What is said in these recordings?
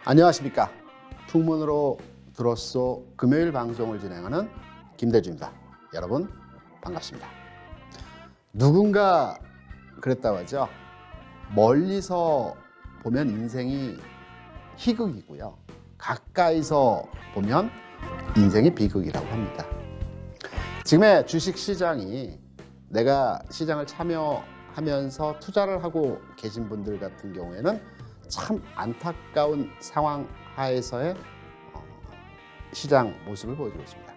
안녕하십니까. 풍문으로 들었소 금요일 방송을 진행하는 김대주입니다. 여러분 반갑습니다. 누군가 그랬다고 하죠. 멀리서 보면 인생이 희극이고요. 가까이서 보면 인생이 비극이라고 합니다. 지금의 주식시장이 내가 시장을 참여하면서 투자를 하고 계신 분들 같은 경우에는 참 안타까운 상황 하에서의 시장 모습을 보여주고 있습니다.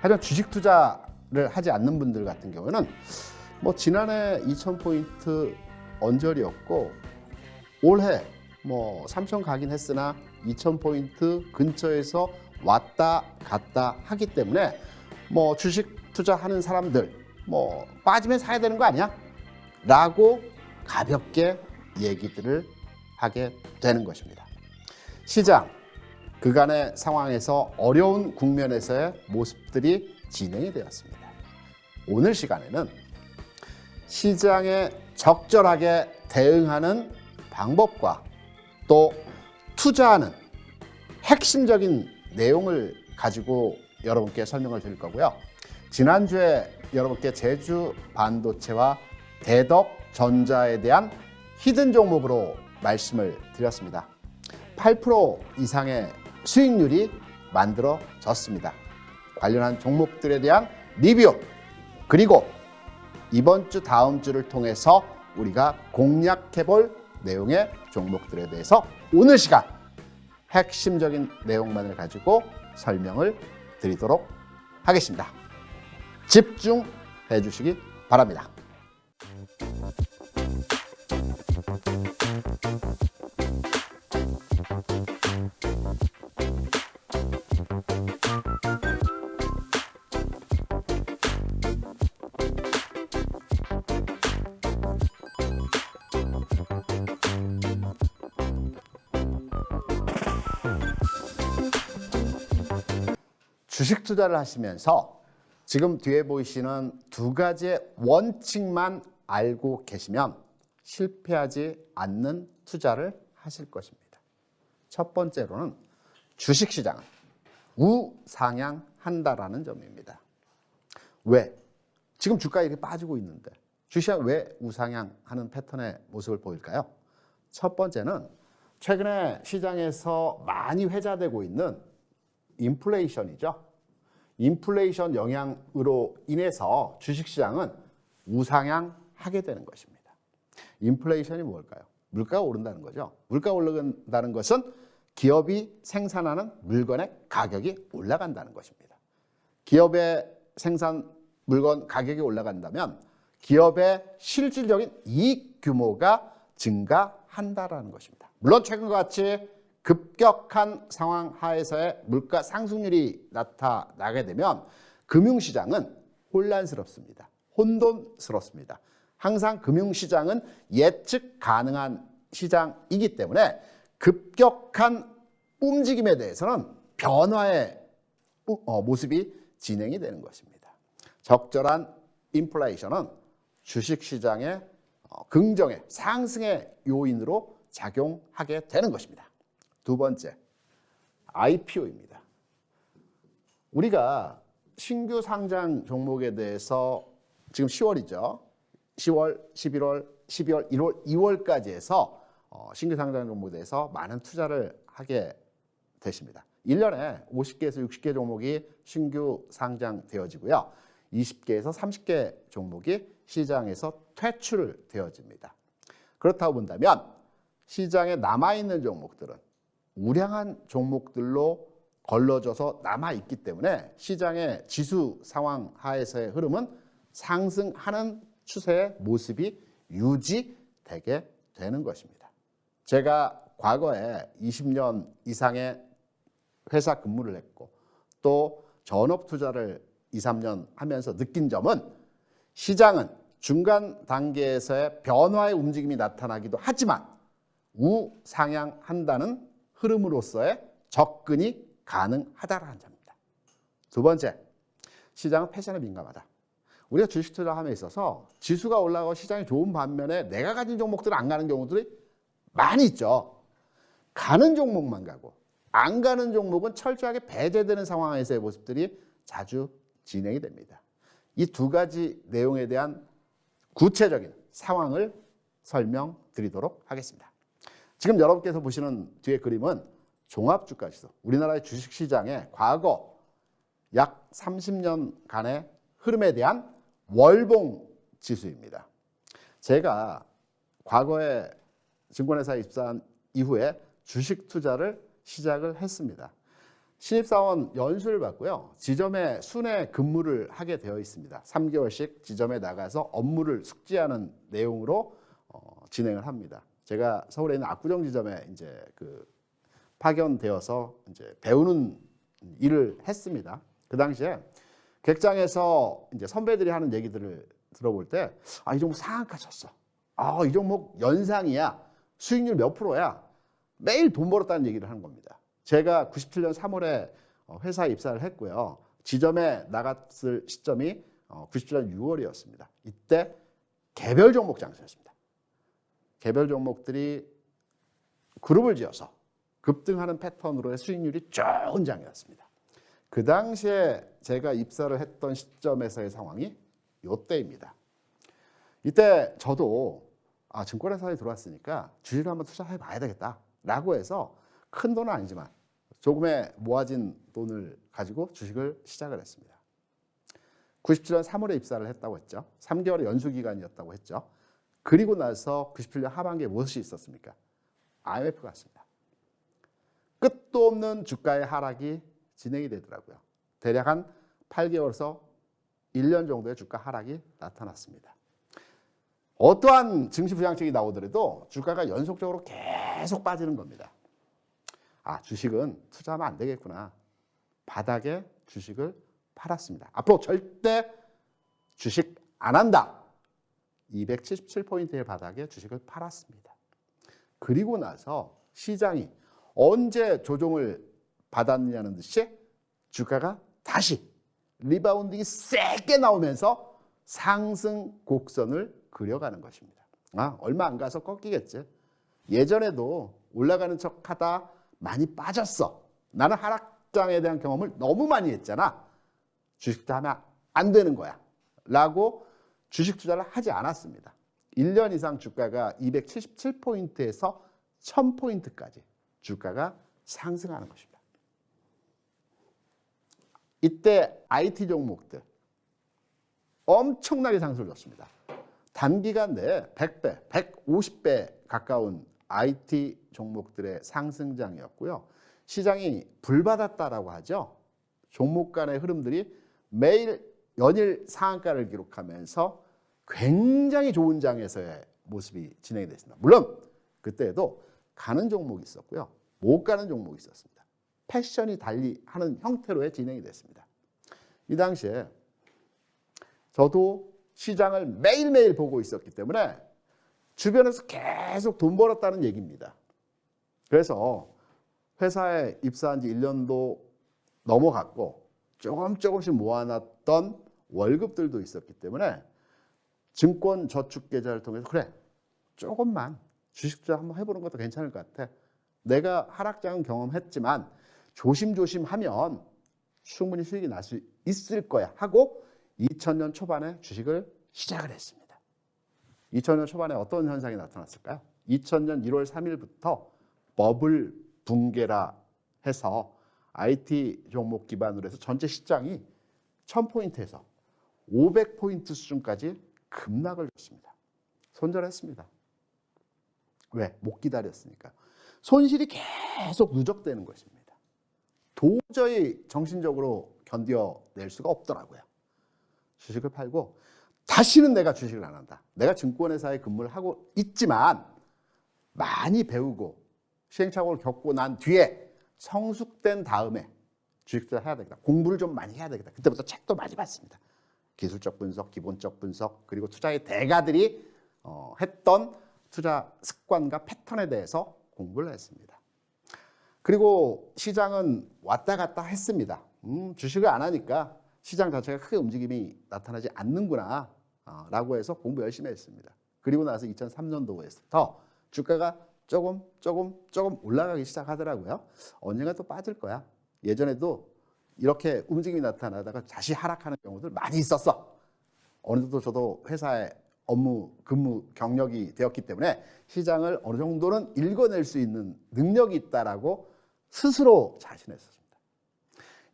하지만 주식 투자를 하지 않는 분들 같은 경우는 지난해 2000포인트 언저리였고 올해 3000 가긴 했으나 2000포인트 근처에서 왔다 갔다 하기 때문에 주식 투자하는 사람들 빠지면 사야 되는 거 아니야? 라고 가볍게 얘기들을 하게 되는 것입니다. 시장 그간의 상황에서 어려운 국면에서의 모습들이 진행이 되었습니다. 오늘 시간에는 시장에 적절하게 대응하는 방법과 또 투자하는 핵심적인 내용을 가지고 여러분께 설명을 드릴 거고요. 지난주에 여러분께 제주 반도체와 대덕전자에 대한 히든 종목으로 말씀을 드렸습니다. 8% 이상의 수익률이 만들어졌습니다. 관련한 종목들에 대한 리뷰 그리고 이번 주 다음 주를 통해서 우리가 공략해 볼 내용의 종목들에 대해서 오늘 시간 핵심적인 내용만을 가지고 설명을 드리도록 하겠습니다. 집중해 주시기 바랍니다. 주식 투자를 하시면서 지금 뒤에 보이시는 두 가지의 원칙만 알고 계시면 실패하지 않는 투자를 하실 것입니다. 첫 번째로는 주식시장은 우상향한다라는 점입니다. 왜? 지금 주가가 이렇게 빠지고 있는데 주식시장은 왜 우상향하는 패턴의 모습을 보일까요? 첫 번째는 최근에 시장에서 많이 회자되고 있는 인플레이션이죠. 인플레이션 영향으로 인해서 주식시장은 우상향하게 되는 것입니다. 인플레이션이 뭘까요? 물가가 오른다는 거죠. 물가가 오른다는 것은 기업이 생산하는 물건의 가격이 올라간다는 것입니다. 기업의 생산 물건 가격이 올라간다면 기업의 실질적인 이익 규모가 증가한다는 것입니다. 물론 최근과 같이 급격한 상황 하에서의 물가 상승률이 나타나게 되면 금융시장은 혼란스럽습니다. 혼돈스럽습니다. 항상 금융시장은 예측 가능한 시장이기 때문에 급격한 움직임에 대해서는 변화의 모습이 진행이 되는 것입니다. 적절한 인플레이션은 주식시장의 긍정의 상승의 요인으로 작용하게 되는 것입니다. 두 번째, IPO입니다. 우리가 신규 상장 종목에 대해서 지금 10월이죠. 10월, 11월, 12월, 1월, 2월까지 해서 신규 상장 종목에 대해서 많은 투자를 하게 되십니다. 1년에 50개에서 60개 종목이 신규 상장되어지고요. 20개에서 30개 종목이 시장에서 퇴출되어집니다. 그렇다고 본다면 시장에 남아있는 종목들은 우량한 종목들로 걸러져서 남아있기 때문에 시장의 지수 상황 하에서의 흐름은 상승하는 추세의 모습이 유지되게 되는 것입니다. 제가 과거에 20년 이상의 회사 근무를 했고 또 전업 투자를 2, 3년 하면서 느낀 점은 시장은 중간 단계에서의 변화의 움직임이 나타나기도 하지만 우상향한다는 흐름으로서의 접근이 가능하다는 점입니다. 두 번째, 시장은 패션에 민감하다. 우리가 주식 투자함에 있어서 지수가 올라가고 시장이 좋은 반면에 내가 가진 종목들은 안 가는 경우들이 많이 있죠. 가는 종목만 가고 안 가는 종목은 철저하게 배제되는 상황에서의 모습들이 자주 진행이 됩니다. 이 두 가지 내용에 대한 구체적인 상황을 설명드리도록 하겠습니다. 지금 여러분께서 보시는 뒤에 그림은 종합주가지수, 우리나라의 주식시장의 과거 약 30년간의 흐름에 대한 월봉 지수입니다. 제가 과거에 증권회사에 입사한 이후에 주식 투자를 시작을 했습니다. 신입사원 연수를 받고요. 지점에 순회 근무를 하게 되어 있습니다. 3개월씩 지점에 나가서 업무를 숙지하는 내용으로 진행을 합니다. 제가 서울에 있는 압구정 지점에 이제 파견되어서 이제 배우는 일을 했습니다. 그 당시에 객장에서 이제 선배들이 하는 얘기들을 들어볼 때, 이 종목 상한가 쳤어. 이 종목 연상이야. 수익률 몇 프로야. 매일 돈 벌었다는 얘기를 하는 겁니다. 제가 97년 3월에 회사에 입사를 했고요. 지점에 나갔을 시점이 97년 6월이었습니다. 이때 개별 종목 장세였습니다. 개별 종목들이 그룹을 지어서 급등하는 패턴으로의 수익률이 좋은 장이었습니다. 그 당시에 제가 입사를 했던 시점에서의 상황이 이때입니다. 이때 저도 증권회사에 들어왔으니까 주식을 한번 투자해 봐야 되겠다라고 해서 큰 돈은 아니지만 조금의 모아진 돈을 가지고 주식을 시작을 했습니다. 97년 3월에 입사를 했다고 했죠. 3개월의 연수기간이었다고 했죠. 그리고 나서 97년 하반기에 무엇이 있었습니까? IMF가 왔습니다. 끝도 없는 주가의 하락이 진행이 되더라고요. 대략 한 8개월에서 1년 정도의 주가 하락이 나타났습니다. 어떠한 증시 부양책이 나오더라도 주가가 연속적으로 계속 빠지는 겁니다. 주식은 투자하면 안 되겠구나. 바닥에 주식을 팔았습니다. 앞으로 절대 주식 안 한다. 277포인트의 바닥에 주식을 팔았습니다. 그리고 나서 시장이 언제 조정을 받았느냐는 듯이 주가가 다시 리바운딩이 세게 나오면서 상승 곡선을 그려가는 것입니다. 얼마 안 가서 꺾이겠지. 예전에도 올라가는 척하다 많이 빠졌어. 나는 하락장에 대한 경험을 너무 많이 했잖아. 주식 투자하면 안 되는 거야. 라고 주식 투자를 하지 않았습니다. 1년 이상 주가가 277포인트에서 1000포인트까지 주가가 상승하는 것입니다. 이때 IT 종목들 엄청나게 상승을 줬습니다. 단기간 내에 100배, 150배 가까운 IT 종목들의 상승장이었고요. 시장이 불받았다라고 하죠. 종목 간의 흐름들이 매일 연일 상한가를 기록하면서 굉장히 좋은 장에서의 모습이 진행이 됐습니다. 물론 그때에도 가는 종목이 있었고요. 못 가는 종목이 있었습니다. 패션이 달리 하는 형태로의 진행이 됐습니다. 이 당시에 저도 시장을 매일매일 보고 있었기 때문에 주변에서 계속 돈 벌었다는 얘기입니다. 그래서 회사에 입사한 지 1년도 넘어갔고 조금씩 모아놨던 월급들도 있었기 때문에 증권저축계좌를 통해서 그래 조금만 주식 투자 한번 해보는 것도 괜찮을 것 같아. 내가 하락장은 경험했지만 조심조심하면 충분히 수익이 날 수 있을 거야 하고 2000년 초반에 주식을 시작을 했습니다. 2000년 초반에 어떤 현상이 나타났을까요? 2000년 1월 3일부터 버블 붕괴라 해서 IT 종목 기반으로 해서 전체 시장이 1000포인트에서 500포인트 수준까지 급락을 줬습니다. 손절했습니다. 왜? 못 기다렸으니까. 손실이 계속 누적되는 것입니다. 도저히 정신적으로 견뎌낼 수가 없더라고요. 주식을 팔고 다시는 내가 주식을 안 한다. 내가 증권회사에 근무를 하고 있지만 많이 배우고 시행착오를 겪고 난 뒤에 성숙된 다음에 주식 투자를 해야 되겠다. 공부를 좀 많이 해야 되겠다. 그때부터 책도 많이 봤습니다. 기술적 분석, 기본적 분석, 그리고 투자의 대가들이 했던 투자 습관과 패턴에 대해서 공부를 했습니다. 그리고 시장은 왔다 갔다 했습니다. 주식을 안 하니까 시장 자체가 크게 움직임이 나타나지 않는구나 라고 해서 공부 열심히 했습니다. 그리고 나서 2003년도부터 주가가 조금 올라가기 시작하더라고요. 언젠가 또 빠질 거야. 예전에도 이렇게 움직임이 나타나다가 다시 하락하는 경우들 많이 있었어. 어느 정도 저도 회사에 업무 근무 경력이 되었기 때문에 시장을 어느 정도는 읽어낼 수 있는 능력이 있다라고 스스로 자신했었습니다.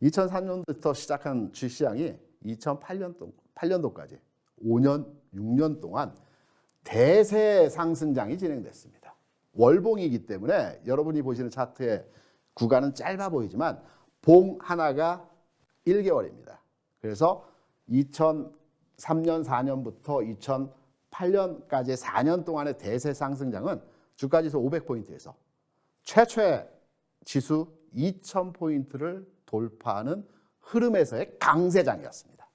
2003년부터 시작한 주식시장이 2008년도까지 5년, 6년 동안 대세 상승장이 진행됐습니다. 월봉이기 때문에 여러분이 보시는 차트의 구간은 짧아 보이지만 봉 하나가 1개월입니다. 그래서 2003년, 4년부터 2008년까지의 4년 동안의 대세 상승장은 주가지수 500포인트에서 최초의 지수 2000포인트를 돌파하는 흐름에서의 강세장이었습니다.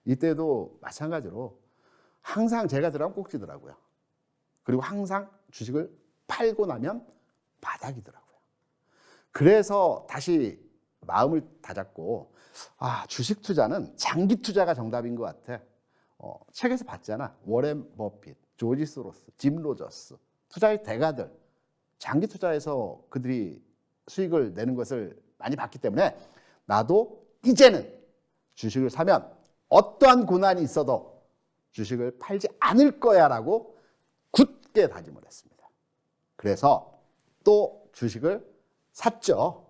이때도 마찬가지로 항상 제가 들어가면 꼭지더라고요. 그리고 항상 주식을 팔고 나면 바닥이더라고요. 그래서 다시 마음을 다잡고 주식 투자는 장기 투자가 정답인 것 같아. 책에서 봤잖아. 워렌 버핏, 조지 소로스, 짐 로저스 투자의 대가들 장기 투자에서 그들이 수익을 내는 것을 많이 봤기 때문에 나도 이제는 주식을 사면 어떠한 고난이 있어도 주식을 팔지 않을 거야라고 굳게 다짐을 했습니다. 그래서 또 주식을 샀죠.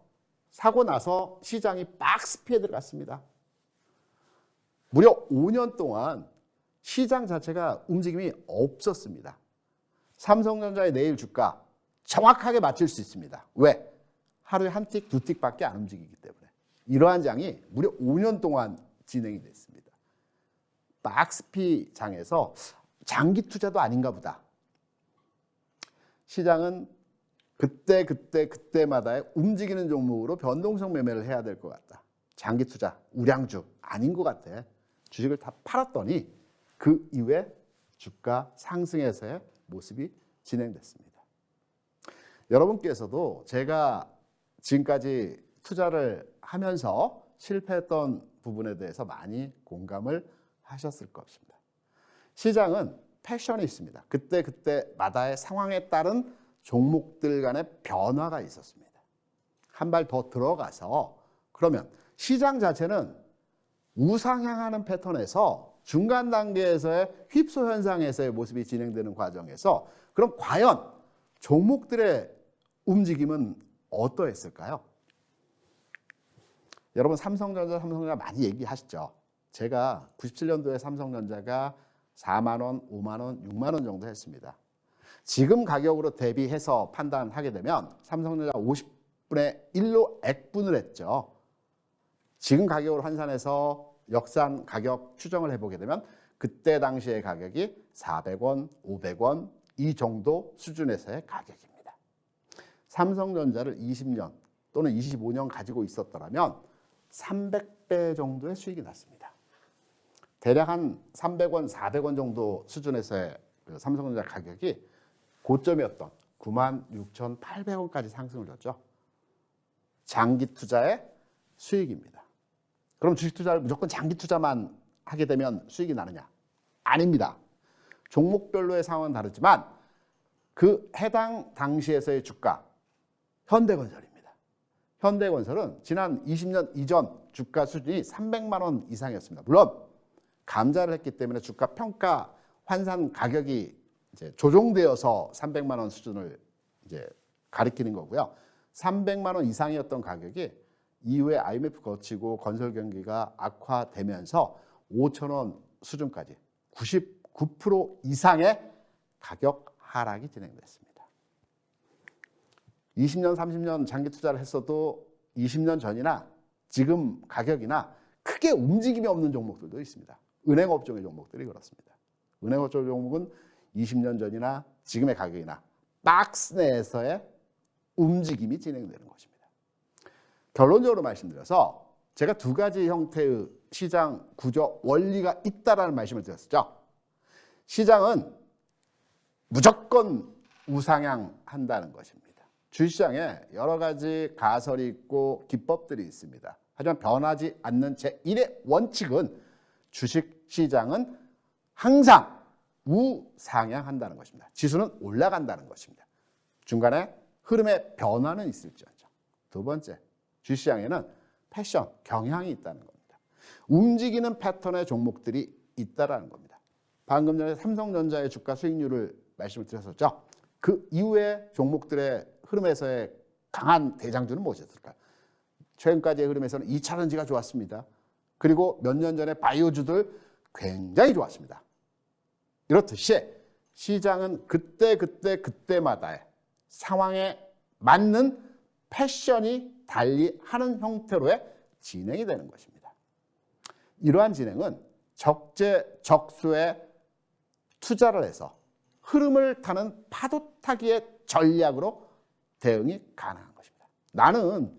사고 나서 시장이 박스피에 들어갔습니다. 무려 5년 동안 시장 자체가 움직임이 없었습니다. 삼성전자의 내일 주가 정확하게 맞출 수 있습니다. 왜? 하루에 한 틱, 두 틱밖에 안 움직이기 때문에. 이러한 장이 무려 5년 동안 진행이 됐습니다. 박스피 장에서 장기 투자도 아닌가 보다. 시장은 그때마다의 움직이는 종목으로 변동성 매매를 해야 될 것 같다. 장기 투자, 우량주 아닌 것 같아. 주식을 다 팔았더니 그 이후에 주가 상승에서의 모습이 진행됐습니다. 여러분께서도 제가 지금까지 투자를 하면서 실패했던 부분에 대해서 많이 공감을 하셨을 것입니다. 시장은 패션이 있습니다. 그때마다의 상황에 따른 종목들 간의 변화가 있었습니다. 한 발 더 들어가서 그러면 시장 자체는 우상향하는 패턴에서 중간 단계에서의 휩소 현상에서의 모습이 진행되는 과정에서 그럼 과연 종목들의 움직임은 어떠했을까요? 여러분 삼성전자 많이 얘기하시죠. 제가 97년도에 삼성전자가 4만 원, 5만 원, 6만 원 정도 했습니다. 지금 가격으로 대비해서 판단하게 되면 삼성전자 50분의 1로 액분을 했죠. 지금 가격으로 환산해서 역산 가격 추정을 해보게 되면 그때 당시의 가격이 400원, 500원 이 정도 수준에서의 가격입니다. 삼성전자를 20년 또는 25년 가지고 있었더라면 300배 정도의 수익이 났습니다. 대략 한 300원, 400원 정도 수준에서의 그 삼성전자 가격이 고점이었던 96,800원까지 상승을 줬죠. 장기 투자의 수익입니다. 그럼 주식 투자를 무조건 장기 투자만 하게 되면 수익이 나느냐? 아닙니다. 종목별로의 상황은 다르지만 그 해당 당시에서의 주가, 현대건설입니다. 현대건설은 지난 20년 이전 주가 수준이 300만 원 이상이었습니다. 물론 감자를 했기 때문에 주가 평가 환산 가격이 이제 조정되어서 300만 원 수준을 이제 가리키는 거고요. 300만 원 이상이었던 가격이 이후에 IMF 거치고 건설 경기가 악화되면서 5천 원 수준까지 99% 이상의 가격 하락이 진행됐습니다. 20년, 30년 장기 투자를 했어도 20년 전이나 지금 가격이나 크게 움직임이 없는 종목들도 있습니다. 은행업종의 종목들이 그렇습니다. 은행업종 종목은 20년 전이나 지금의 가격이나 박스 내에서의 움직임이 진행되는 것입니다. 결론적으로 말씀드려서 제가 두 가지 형태의 시장 구조 원리가 있다라는 말씀을 드렸죠. 시장은 무조건 우상향한다는 것입니다. 주식시장에 여러 가지 가설이 있고 기법들이 있습니다. 하지만 변하지 않는 제1의 원칙은 주식시장은 항상 우상향한다는 것입니다. 지수는 올라간다는 것입니다. 중간에 흐름의 변화는 있을지언정. 두 번째, 주식시장에는 패션, 경향이 있다는 겁니다. 움직이는 패턴의 종목들이 있다라는 겁니다. 방금 전에 삼성전자의 주가 수익률을 말씀을 드렸었죠. 그 이후에 종목들의 흐름에서의 강한 대장주는 무엇이었을까요? 최근까지의 흐름에서는 2차전지가 좋았습니다. 그리고 몇 년 전에 바이오주들 굉장히 좋았습니다. 이렇듯이 시장은 그때마다의 상황에 맞는 패션이 달리하는 형태로의 진행이 되는 것입니다. 이러한 진행은 적재적소에 투자를 해서 흐름을 타는 파도 타기의 전략으로 대응이 가능한 것입니다. 나는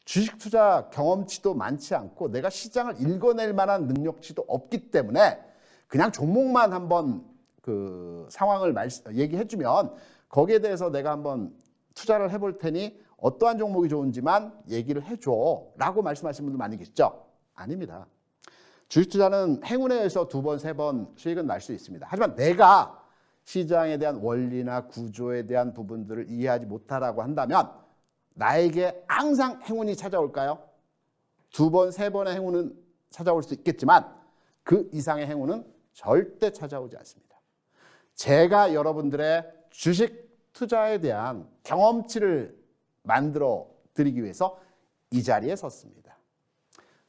주식 투자 경험치도 많지 않고 내가 시장을 읽어낼 만한 능력치도 없기 때문에 그냥 종목만 한번 그 상황을 얘기해주면 거기에 대해서 내가 한번 투자를 해볼 테니 어떠한 종목이 좋은지만 얘기를 해줘 라고 말씀하시는 분들 많이 계시죠? 아닙니다. 주식 투자는 행운에 의해서 2번, 3번 수익은 날 수 있습니다. 하지만 내가 시장에 대한 원리나 구조에 대한 부분들을 이해하지 못하라고 한다면 나에게 항상 행운이 찾아올까요? 2번, 3번의 행운은 찾아올 수 있겠지만 그 이상의 행운은 절대 찾아오지 않습니다. 제가 여러분들의 주식 투자에 대한 경험치를 만들어 드리기 위해서 이 자리에 섰습니다.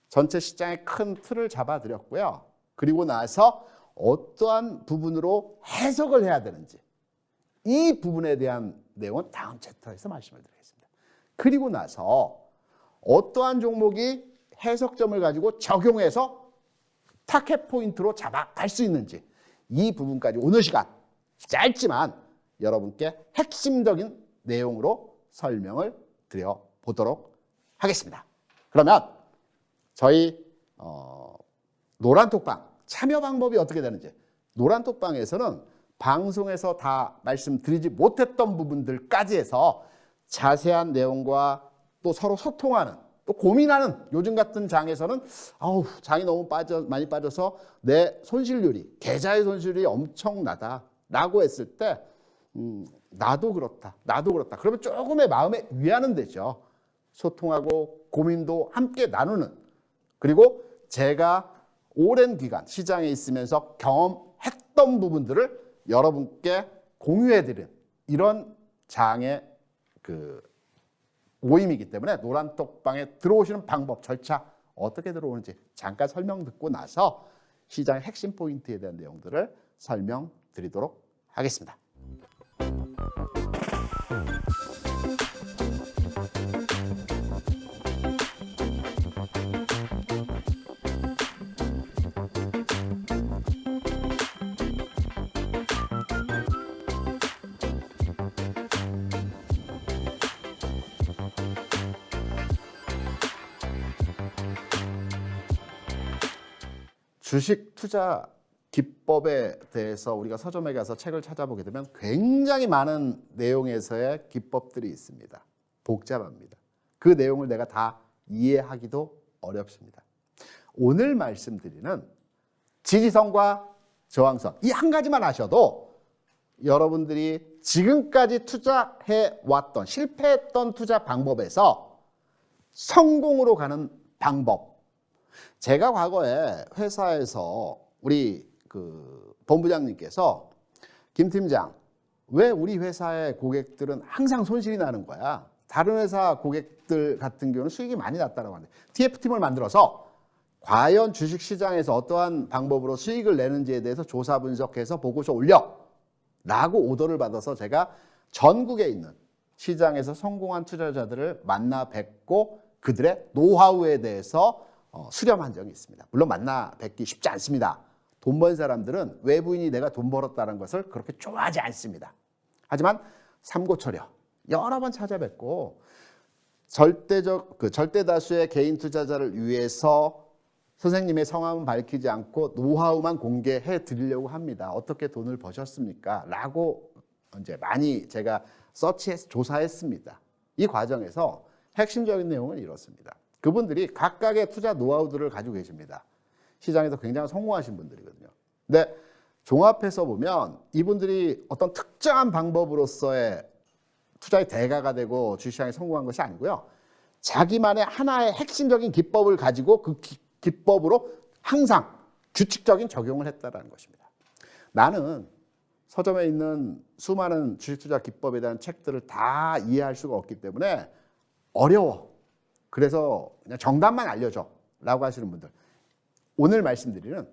전체 시장의 큰 틀을 잡아드렸고요. 그리고 나서 어떠한 부분으로 해석을 해야 되는지 이 부분에 대한 내용은 다음 챕터에서 말씀을 드리겠습니다. 그리고 나서 어떠한 종목이 해석점을 가지고 적용해서 타켓 포인트로 잡아갈 수 있는지 이 부분까지 오늘 시간 짧지만 여러분께 핵심적인 내용으로 설명을 드려보도록 하겠습니다. 그러면 저희 노란톡방 참여 방법이 어떻게 되는지 노란톡방에서는 방송에서 다 말씀드리지 못했던 부분들까지 해서 자세한 내용과 또 서로 소통하는 또 고민하는 요즘 같은 장에서는 장이 너무 많이 빠져서 내 손실률이 계좌의 손실이 엄청나다라고 했을 때 나도 그렇다. 그러면 조금의 마음에 위안은 되죠. 소통하고 고민도 함께 나누는 그리고 제가 오랜 기간 시장에 있으면서 경험했던 부분들을 여러분께 공유해드린 이런 장의 모임이기 때문에 노란톡방에 들어오시는 방법, 절차 어떻게 들어오는지 잠깐 설명 듣고 나서 시장의 핵심 포인트에 대한 내용들을 설명드리도록 하겠습니다. 주식 투자 기법에 대해서 우리가 서점에 가서 책을 찾아보게 되면 굉장히 많은 내용에서의 기법들이 있습니다. 복잡합니다. 그 내용을 내가 다 이해하기도 어렵습니다. 오늘 말씀드리는 지지선과 저항선 이 한 가지만 아셔도 여러분들이 지금까지 투자해왔던 실패했던 투자 방법에서 성공으로 가는 방법 제가 과거에 회사에서 우리 본부장님께서 김 팀장 왜 우리 회사의 고객들은 항상 손실이 나는 거야? 다른 회사 고객들 같은 경우는 수익이 많이 났다고 하는데 TF팀을 만들어서 과연 주식시장에서 어떠한 방법으로 수익을 내는지에 대해서 조사 분석해서 보고서 올려 라고 오더를 받아서 제가 전국에 있는 시장에서 성공한 투자자들을 만나 뵙고 그들의 노하우에 대해서 수렴한 적이 있습니다. 물론 만나 뵙기 쉽지 않습니다. 돈 번 사람들은 외부인이 내가 돈 벌었다는 것을 그렇게 좋아하지 않습니다. 하지만 삼고초려 여러 번 찾아뵙고 절대 다수의 개인 투자자를 위해서 선생님의 성함은 밝히지 않고 노하우만 공개해 드리려고 합니다. 어떻게 돈을 버셨습니까? 라고 이제 많이 제가 서치해서 조사했습니다. 이 과정에서 핵심적인 내용은 이렇습니다. 그분들이 각각의 투자 노하우들을 가지고 계십니다. 시장에서 굉장히 성공하신 분들이거든요. 근데 종합해서 보면 이분들이 어떤 특정한 방법으로서의 투자의 대가가 되고 주식시장에 성공한 것이 아니고요. 자기만의 하나의 핵심적인 기법을 가지고 그 기법으로 항상 규칙적인 적용을 했다는 것입니다. 나는 서점에 있는 수많은 주식 투자 기법에 대한 책들을 다 이해할 수가 없기 때문에 어려워. 그래서 그냥 정답만 알려줘 라고 하시는 분들, 오늘 말씀드리는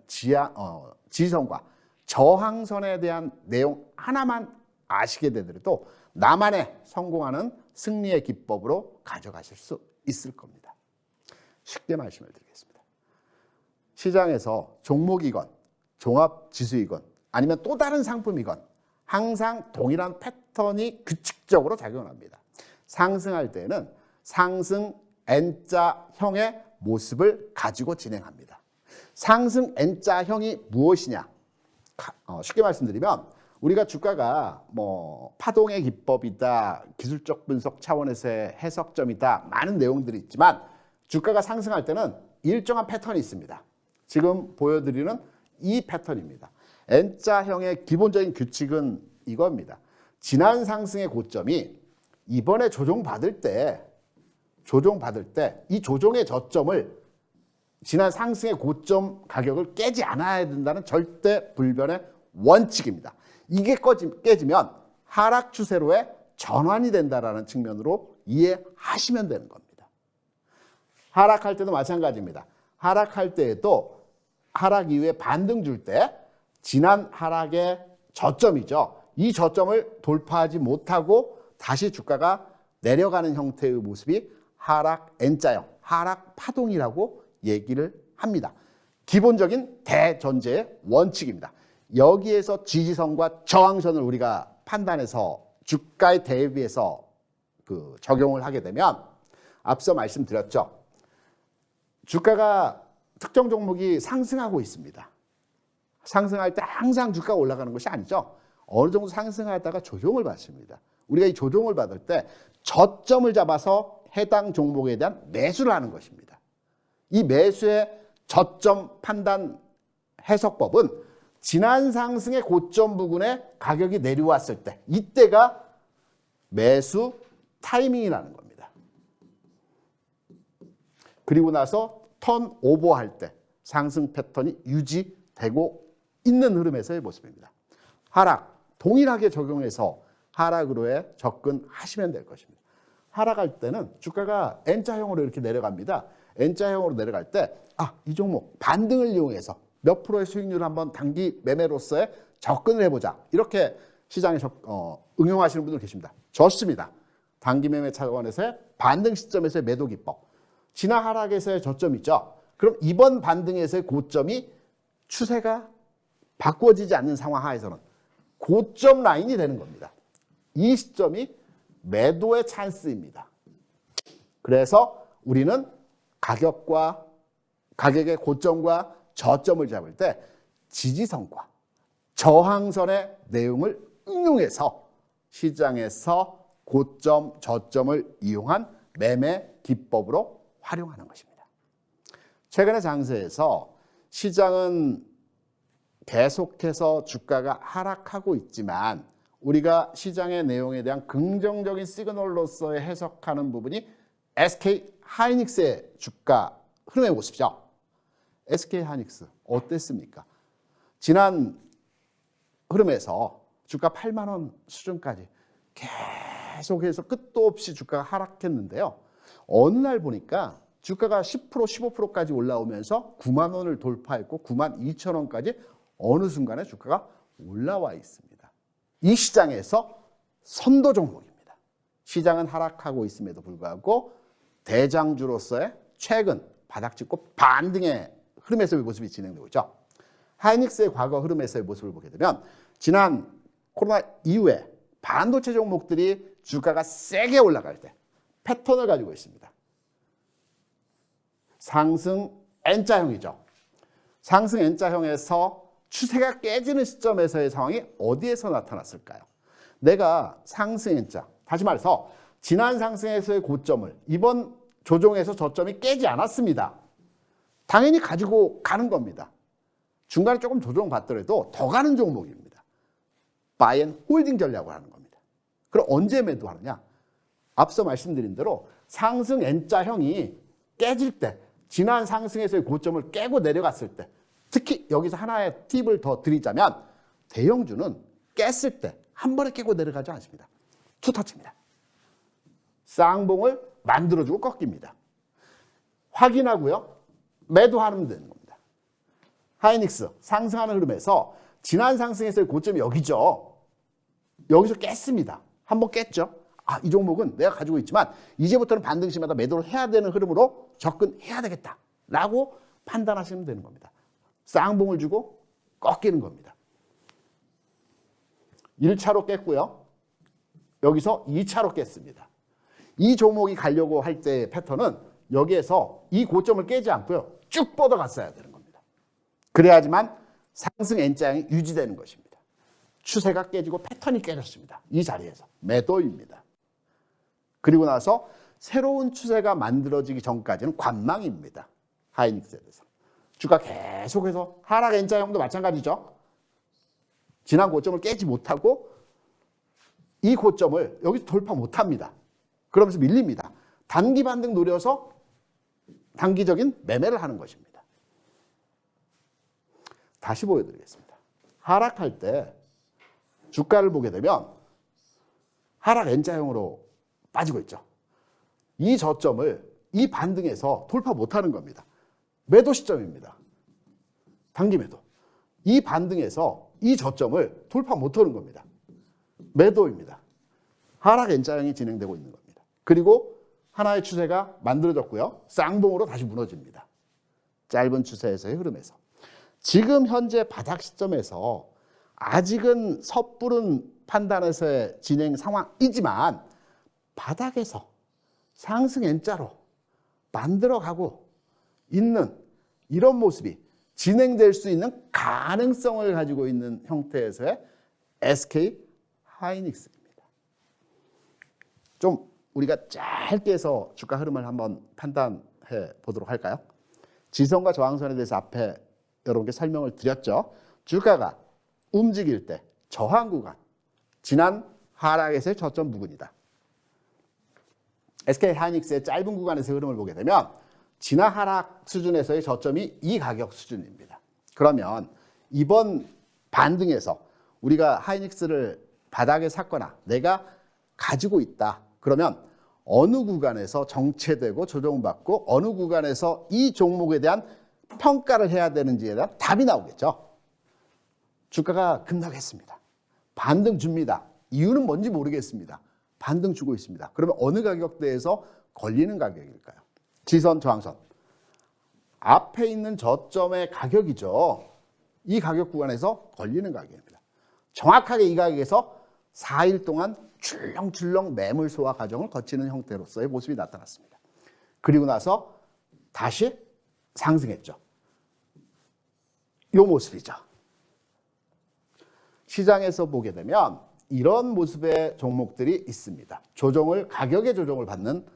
지지선과 저항선에 대한 내용 하나만 아시게 되더라도 나만의 성공하는 승리의 기법으로 가져가실 수 있을 겁니다. 쉽게 말씀을 드리겠습니다. 시장에서 종목이건 종합지수이건 아니면 또 다른 상품이건 항상 동일한 패턴이 규칙적으로 작용합니다. 상승할 때는 상승 N자형의 모습을 가지고 진행합니다. 상승 N자형이 무엇이냐? 쉽게 말씀드리면 우리가 주가가 뭐 파동의 기법이다, 기술적 분석 차원에서의 해석점이다, 많은 내용들이 있지만 주가가 상승할 때는 일정한 패턴이 있습니다. 지금 보여드리는 이 패턴입니다. N자형의 기본적인 규칙은 이겁니다. 지난 상승의 고점이 이번에 조정받을 때 이 조정의 저점을 지난 상승의 고점 가격을 깨지 않아야 된다는 절대 불변의 원칙입니다. 이게 깨지면 하락 추세로의 전환이 된다라는 측면으로 이해하시면 되는 겁니다. 하락할 때도 마찬가지입니다. 하락할 때에도 하락 이후에 반등 줄 때 지난 하락의 저점이죠. 이 저점을 돌파하지 못하고 다시 주가가 내려가는 형태의 모습이 하락 N자형, 하락 파동이라고 얘기를 합니다. 기본적인 대전제의 원칙입니다. 여기에서 지지선과 저항선을 우리가 판단해서 주가에 대비해서 적용을 하게 되면 앞서 말씀드렸죠. 주가가 특정 종목이 상승하고 있습니다. 상승할 때 항상 주가가 올라가는 것이 아니죠. 어느 정도 상승하다가 조정을 받습니다. 우리가 이 조정을 받을 때 저점을 잡아서 해당 종목에 대한 매수를 하는 것입니다. 이 매수의 저점 판단 해석법은 지난 상승의 고점 부근에 가격이 내려왔을 때 이때가 매수 타이밍이라는 겁니다. 그리고 나서 턴 오버할 때 상승 패턴이 유지되고 있는 흐름에서의 모습입니다. 하락, 동일하게 적용해서 하락으로의 접근하시면 될 것입니다. 하락할 때는 주가가 N자형으로 이렇게 내려갑니다. N자형으로 내려갈 때 이 종목 반등을 이용해서 몇 프로의 수익률을 한번 단기 매매로서의 접근을 해보자. 이렇게 시장에 응용하시는 분들 계십니다. 좋습니다. 단기 매매 차원에서의 반등 시점에서의 매도 기법. 지난 하락에서의 저점이 있죠. 그럼 이번 반등에서의 고점이 추세가 바꿔지지 않는 상황 하에서는 고점 라인이 되는 겁니다. 이 시점이 매도의 찬스입니다. 그래서 우리는 가격의 고점과 저점을 잡을 때 지지선과 저항선의 내용을 응용해서 시장에서 고점, 저점을 이용한 매매 기법으로 활용하는 것입니다. 최근의 장세에서 시장은 계속해서 주가가 하락하고 있지만 우리가 시장의 내용에 대한 긍정적인 시그널로서의 해석하는 부분이 SK 하이닉스의 주가 흐름의 모습이죠. SK 하이닉스 어땠습니까? 지난 흐름에서 주가 8만 원 수준까지 계속해서 끝도 없이 주가가 하락했는데요. 어느 날 보니까 주가가 10%, 15%까지 올라오면서 9만 원을 돌파했고 9만 2천 원까지 어느 순간에 주가가 올라와 있습니다. 이 시장에서 선도 종목입니다. 시장은 하락하고 있음에도 불구하고 대장주로서의 최근 바닥짓고 반등의 흐름에서의 모습이 진행되고 있죠. 하이닉스의 과거 흐름에서의 모습을 보게 되면 지난 코로나 이후에 반도체 종목들이 주가가 세게 올라갈 때 패턴을 가지고 있습니다. 상승 N자형이죠. 상승 N자형에서 추세가 깨지는 시점에서의 상황이 어디에서 나타났을까요? 내가 상승 N자, 다시 말해서 지난 상승에서의 고점을 이번 조정에서 저점이 깨지 않았습니다. 당연히 가지고 가는 겁니다. 중간에 조금 조정받더라도 더 가는 종목입니다. 바이 앤 홀딩 전략을 하는 겁니다. 그럼 언제 매도하느냐? 앞서 말씀드린 대로 상승 N자형이 깨질 때, 지난 상승에서의 고점을 깨고 내려갔을 때, 특히 여기서 하나의 팁을 더 드리자면 대형주는 깼을 때 한 번에 깨고 내려가지 않습니다. 투터치입니다. 쌍봉을 만들어주고 꺾입니다. 확인하고요. 매도하면 되는 겁니다. 하이닉스 상승하는 흐름에서 지난 상승에서의 고점이 여기죠. 여기서 깼습니다. 한번 깼죠. 이 종목은 내가 가지고 있지만 이제부터는 반등시마다 매도를 해야 되는 흐름으로 접근해야 되겠다라고 판단하시면 되는 겁니다. 쌍봉을 주고 꺾이는 겁니다. 1차로 깼고요. 여기서 2차로 깼습니다. 이 종목이 가려고 할 때의 패턴은 여기에서 이 고점을 깨지 않고요. 쭉 뻗어갔어야 되는 겁니다. 그래야지만 상승 N자형이 유지되는 것입니다. 추세가 깨지고 패턴이 깨졌습니다. 이 자리에서 매도입니다. 그리고 나서 새로운 추세가 만들어지기 전까지는 관망입니다. 하이닉스에 대해서. 주가 계속해서 하락 N자형도 마찬가지죠. 지난 고점을 깨지 못하고 이 고점을 여기서 돌파 못합니다. 그러면서 밀립니다. 단기 반등 노려서 단기적인 매매를 하는 것입니다. 다시 보여드리겠습니다. 하락할 때 주가를 보게 되면 하락 N자형으로 빠지고 있죠. 이 저점을 이 반등에서 돌파 못하는 겁니다. 매도 시점입니다. 단기 매도. 이 반등에서 이 저점을 돌파 못하는 겁니다. 매도입니다. 하락 N자형이 진행되고 있는 겁니다. 그리고 하나의 추세가 만들어졌고요. 쌍봉으로 다시 무너집니다. 짧은 추세에서의 흐름에서. 지금 현재 바닥 시점에서 아직은 섣부른 판단에서의 진행 상황이지만 바닥에서 상승 N자로 만들어가고 있는 이런 모습이 진행될 수 있는 가능성을 가지고 있는 형태에서의 SK 하이닉스입니다. 좀 우리가 짧게 해서 주가 흐름을 한번 판단해 보도록 할까요? 지선과 저항선에 대해서 앞에 여러분께 설명을 드렸죠. 주가가 움직일 때 저항 구간, 지난 하락에서의 저점 부근이다. SK 하이닉스의 짧은 구간에서의 흐름을 보게 되면 지난 하락 수준에서의 저점이 이 가격 수준입니다. 그러면 이번 반등에서 우리가 하이닉스를 바닥에 샀거나 내가 가지고 있다. 그러면 어느 구간에서 정체되고 조정받고 어느 구간에서 이 종목에 대한 평가를 해야 되는지에 대한 답이 나오겠죠. 주가가 급락했습니다. 반등 줍니다. 이유는 뭔지 모르겠습니다. 반등 주고 있습니다. 그러면 어느 가격대에서 걸리는 가격일까요? 지선, 저항선. 앞에 있는 저점의 가격이죠. 이 가격 구간에서 걸리는 가격입니다. 정확하게 이 가격에서 4일 동안 출렁출렁 매물 소화 과정을 거치는 형태로서의 모습이 나타났습니다. 그리고 나서 다시 상승했죠. 이 모습이죠. 시장에서 보게 되면 이런 모습의 종목들이 있습니다. 가격의 조정을 받는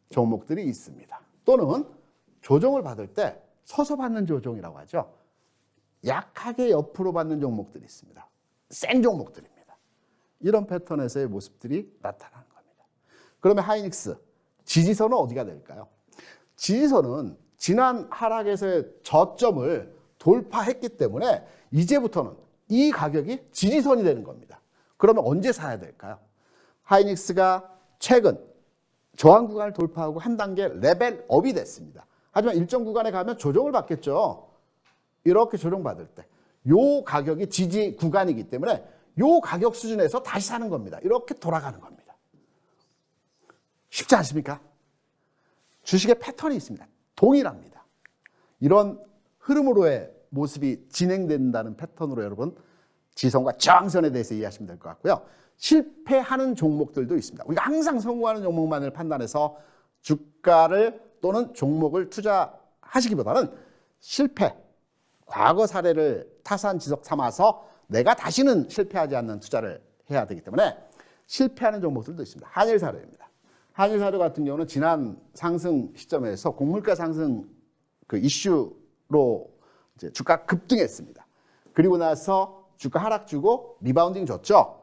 종목들이 있습니다. 또는 조정을 받을 때 서서 받는 조정이라고 하죠. 약하게 옆으로 받는 종목들이 있습니다. 센 종목들입니다. 이런 패턴에서의 모습들이 나타나는 겁니다. 그러면 하이닉스, 지지선은 어디가 될까요? 지지선은 지난 하락에서의 저점을 돌파했기 때문에 이제부터는 이 가격이 지지선이 되는 겁니다. 그러면 언제 사야 될까요? 하이닉스가 최근 저항 구간을 돌파하고 한 단계 레벨업이 됐습니다. 하지만 일정 구간에 가면 조정을 받겠죠. 이렇게 조정받을 때 이 가격이 지지 구간이기 때문에 이 가격 수준에서 다시 사는 겁니다. 이렇게 돌아가는 겁니다. 쉽지 않습니까? 주식의 패턴이 있습니다. 동일합니다. 이런 흐름으로의 모습이 진행된다는 패턴으로 여러분 지선과 저항선에 대해서 이해하시면 될 것 같고요. 실패하는 종목들도 있습니다. 우리가 항상 성공하는 종목만을 판단해서 주가를 또는 종목을 투자하시기보다는 실패, 과거 사례를 타산지석 삼아서 내가 다시는 실패하지 않는 투자를 해야 되기 때문에 실패하는 종목들도 있습니다. 한일사료입니다. 한일사료 같은 경우는 지난 상승 시점에서 곡물가 상승 그 이슈로 이제 주가 급등했습니다. 그리고 나서 주가 하락 주고 리바운딩 줬죠.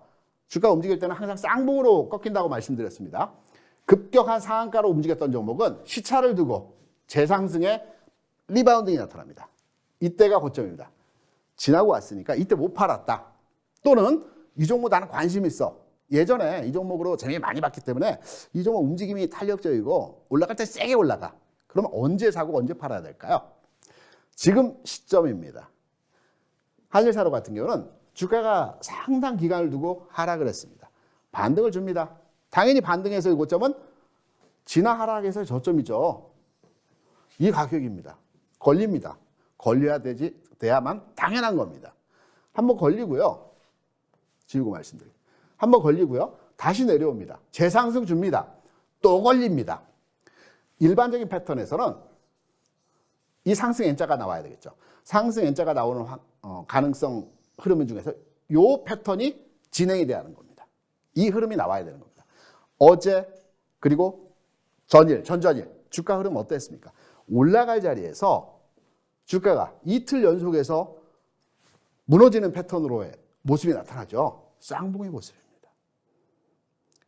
주가 움직일 때는 항상 쌍봉으로 꺾인다고 말씀드렸습니다. 급격한 상한가로 움직였던 종목은 시차를 두고 재상승에 리바운딩이 나타납니다. 이때가 고점입니다. 지나고 왔으니까 이때 못 팔았다. 또는 이 종목 나는 관심 있어. 예전에 이 종목으로 재미 많이 봤기 때문에 이 종목 움직임이 탄력적이고 올라갈 때 세게 올라가. 그러면 언제 사고 언제 팔아야 될까요? 지금 시점입니다. 한일사로 같은 경우는 주가가 상당 기간을 두고 하락을 했습니다. 반등을 줍니다. 당연히 반등해서의 고점은 지나 하락에서의 저점이죠. 이 가격입니다. 걸립니다. 걸려야 돼야만 당연한 겁니다. 한번 걸리고요. 지우고 말씀드릴게요. 한번 걸리고요. 다시 내려옵니다. 재상승 줍니다. 또 걸립니다. 일반적인 패턴에서는 이 상승 N자가 나와야 되겠죠. 상승 N자가 나오는 가능성 흐름 중에서 이 패턴이 진행이 돼야 하는 겁니다. 이 흐름이 나와야 되는 겁니다. 어제 그리고 전전일 주가 흐름 어땠습니까? 올라갈 자리에서 주가가 이틀 연속해서 무너지는 패턴으로의 모습이 나타나죠. 쌍봉의 모습입니다.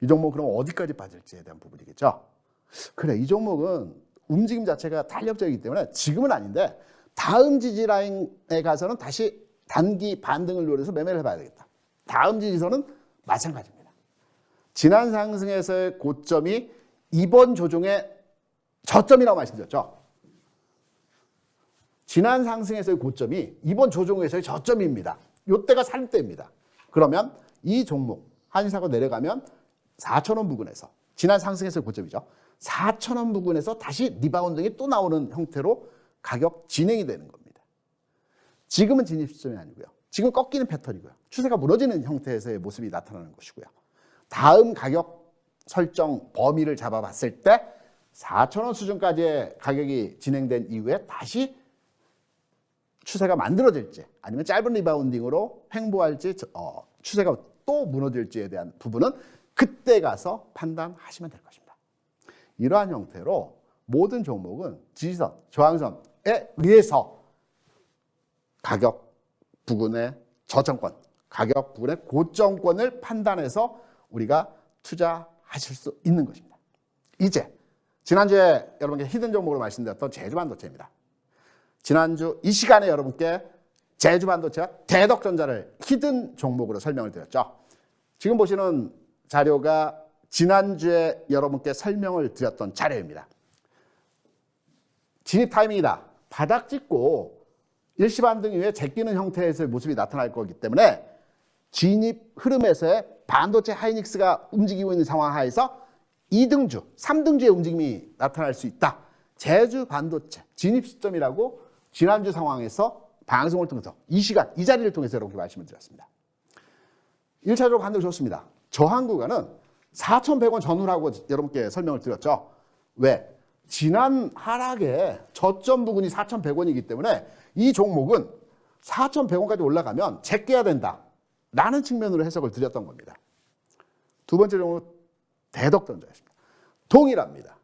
이 종목 그럼 어디까지 빠질지에 대한 부분이겠죠. 그래, 이 종목은 움직임 자체가 탄력적이기 때문에 지금은 아닌데 다음 지지 라인에 가서는 다시 단기 반등을 노려서 매매를 해봐야 되겠다. 다음 지지선은 마찬가지입니다. 지난 상승에서의 고점이 이번 조정의 저점이라고 말씀드렸죠. 지난 상승에서의 고점이 이번 조정에서의 저점입니다. 이때가 살 때입니다. 그러면 이 종목 한일사가 내려가면 4,000원 부근에서 지난 상승에서의 고점이죠. 4,000원 부근에서 다시 리바운딩이 또 나오는 형태로 가격 진행이 되는 겁니다. 지금은 진입 시점이 아니고요. 지금 꺾이는 패턴이고요. 추세가 무너지는 형태에서의 모습이 나타나는 것이고요. 다음 가격 설정 범위를 잡아봤을 때 4,000원 수준까지의 가격이 진행된 이후에 다시 추세가 만들어질지 아니면 짧은 리바운딩으로 횡보할지 추세가 또 무너질지에 대한 부분은 그때 가서 판단하시면 될 것입니다. 이러한 형태로 모든 종목은 지지선, 저항선에 의해서 가격 부근의 저점권, 가격 부근의 고점권을 판단해서 우리가 투자하실 수 있는 것입니다. 이제 지난주에 여러분께 히든 종목으로 말씀드렸던 제주반도체입니다. 지난주 이 시간에 여러분께 제주반도체와 대덕전자를 히든 종목으로 설명을 드렸죠. 지금 보시는 자료가 지난주에 여러분께 설명을 드렸던 자료입니다. 진입 타이밍이다. 바닥 찍고 일시반등 이후에 제끼는 형태에서의 모습이 나타날 거기 때문에 진입 흐름에서의 반도체 하이닉스가 움직이고 있는 상황 하에서 2등주, 3등주의 움직임이 나타날 수 있다. 제주 반도체 진입 시점이라고 지난주 상황에서 방송을 통해서 이 시간, 이 자리를 통해서 여러분께 말씀을 드렸습니다. 1차적으로 반등 좋습니다. 저항 구간은 4,100원 전후라고 여러분께 설명을 드렸죠. 왜? 지난 하락에 저점 부근이 4,100원이기 때문에 이 종목은 4,100원까지 올라가면 제껴야 된다. 라는 측면으로 해석을 드렸던 겁니다. 두 번째 종목은 대덕전자였습니다. 동일합니다.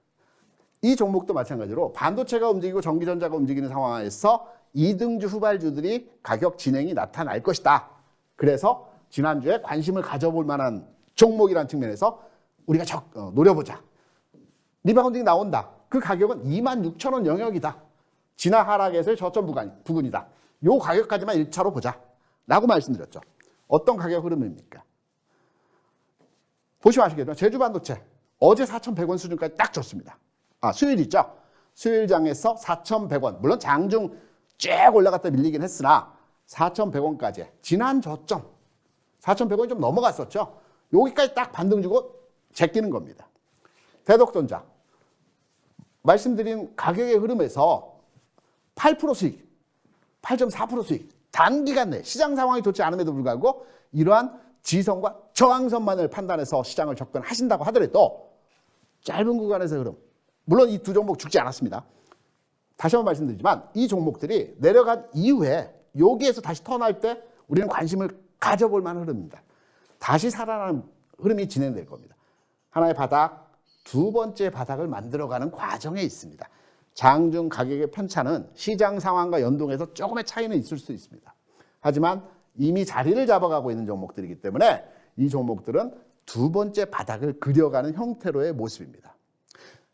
이 종목도 마찬가지로 반도체가 움직이고 전기전자가 움직이는 상황에서 2등주 후발주들이 가격 진행이 나타날 것이다. 그래서 지난주에 관심을 가져볼 만한 종목이라는 측면에서 우리가 노려보자. 리바운딩 나온다. 그 가격은 26,000원 영역이다. 지난 하락에서의 저점 부근이다. 요 가격까지만 1차로 보자. 라고 말씀드렸죠. 어떤 가격 흐름입니까? 보시면 아시겠지만 제주반도체 어제 4,100원 수준까지 딱 줬습니다. 수요일 있죠? 수요일장에서 4,100원. 물론 장중 쫙 올라갔다 밀리긴 했으나 4,100원까지 지난 저점 4,100원이 좀 넘어갔었죠. 여기까지 딱 반등 주고 제끼는 겁니다. 대덕전자 말씀드린 가격의 흐름에서 8% 수익, 8.4% 수익 단기간 내 시장 상황이 좋지 않음에도 불구하고 이러한 지지선과 저항선만을 판단해서 시장을 접근하신다고 하더라도 짧은 구간에서의 흐름, 물론 이 두 종목 죽지 않았습니다. 다시 한번 말씀드리지만 이 종목들이 내려간 이후에 여기에서 다시 턴할 때 우리는 관심을 가져볼 만한 흐름입니다. 다시 살아나는 흐름이 진행될 겁니다. 하나의 바닥, 두 번째 바닥을 만들어가는 과정에 있습니다. 장중 가격의 편차는 시장 상황과 연동해서 조금의 차이는 있을 수 있습니다. 하지만 이미 자리를 잡아가고 있는 종목들이기 때문에 이 종목들은 두 번째 바닥을 그려가는 형태로의 모습입니다.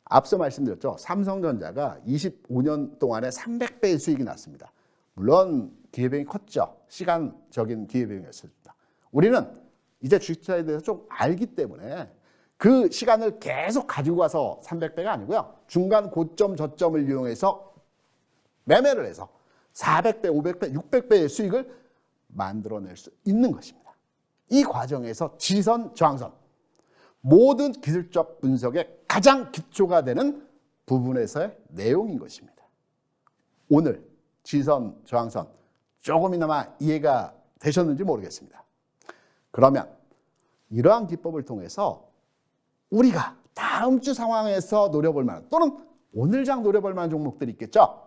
앞서 말씀드렸죠. 삼성전자가 25년 동안에 300배의 수익이 났습니다. 물론 기회비용이 컸죠. 시간적인 기회비용이었습니다. 우리는 이제 주식투자에 대해서 좀 알기 때문에 그 시간을 계속 가지고 가서 300배가 아니고요. 중간 고점 저점을 이용해서 매매를 해서 400배, 500배, 600배의 수익을 만들어낼 수 있는 것입니다. 이 과정에서 지선, 저항선, 모든 기술적 분석의 가장 기초가 되는 부분에서의 내용인 것입니다. 오늘 지선, 저항선 조금이나마 이해가 되셨는지 모르겠습니다. 그러면 이러한 기법을 통해서 우리가 다음 주 상황에서 노려볼 만한 또는 오늘장 노려볼 만한 종목들이 있겠죠.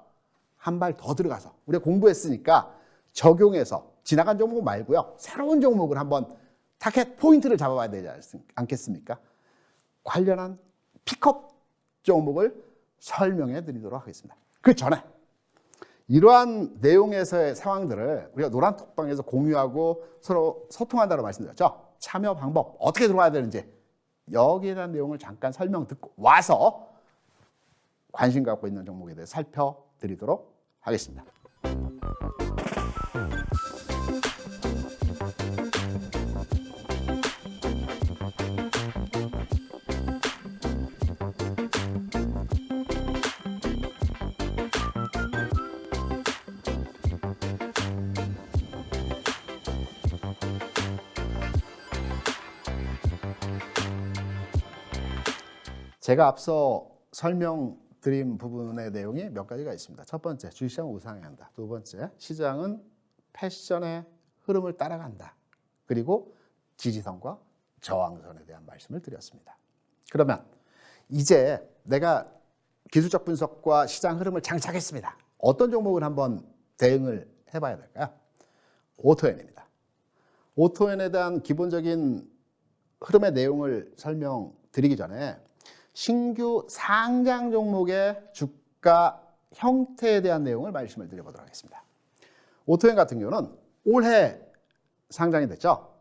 한 발 더 들어가서 우리가 공부했으니까 적용해서 지나간 종목 말고요. 새로운 종목을 한번 타겟 포인트를 잡아봐야 되지 않겠습니까? 관련한 픽업 종목을 설명해 드리도록 하겠습니다. 그 전에 이러한 내용에서의 상황들을 우리가 노란 톡방에서 공유하고 서로 소통한다고 말씀드렸죠. 참여 방법 어떻게 들어가야 되는지 여기에 대한 내용을 잠깐 설명 듣고 와서 관심 갖고 있는 종목에 대해 살펴드리도록 하겠습니다. 제가 앞서 설명드린 부분의 내용이 몇 가지가 있습니다. 첫 번째, 주식시장은 우상향한다. 두 번째, 시장은 패션의 흐름을 따라간다. 그리고 지지선과 저항선에 대한 말씀을 드렸습니다. 그러면 이제 내가 기술적 분석과 시장 흐름을 장착했습니다. 어떤 종목을 한번 대응을 해봐야 될까요? 오토엔입니다. 오토엔에 대한 기본적인 흐름의 내용을 설명드리기 전에 신규 상장 종목의 주가 형태에 대한 내용을 말씀을 드려보도록 하겠습니다. 오토엔 같은 경우는 올해 상장이 됐죠.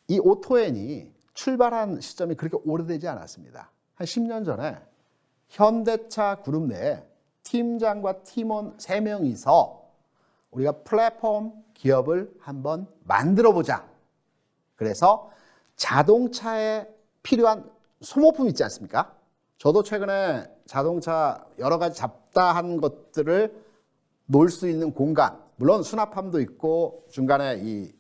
이 오토엔이 출발한 시점이 그렇게 오래되지 않았습니다. 한 10년 전에 현대차 그룹 내에 팀장과 팀원 3명이서 우리가 플랫폼 기업을 한번 만들어보자. 그래서 자동차에 필요한 소모품 있지 않습니까? 저도 최근에 자동차 여러 가지 잡다한 것들을 놓을 수 있는 공간, 물론 수납함도 있고 중간에 이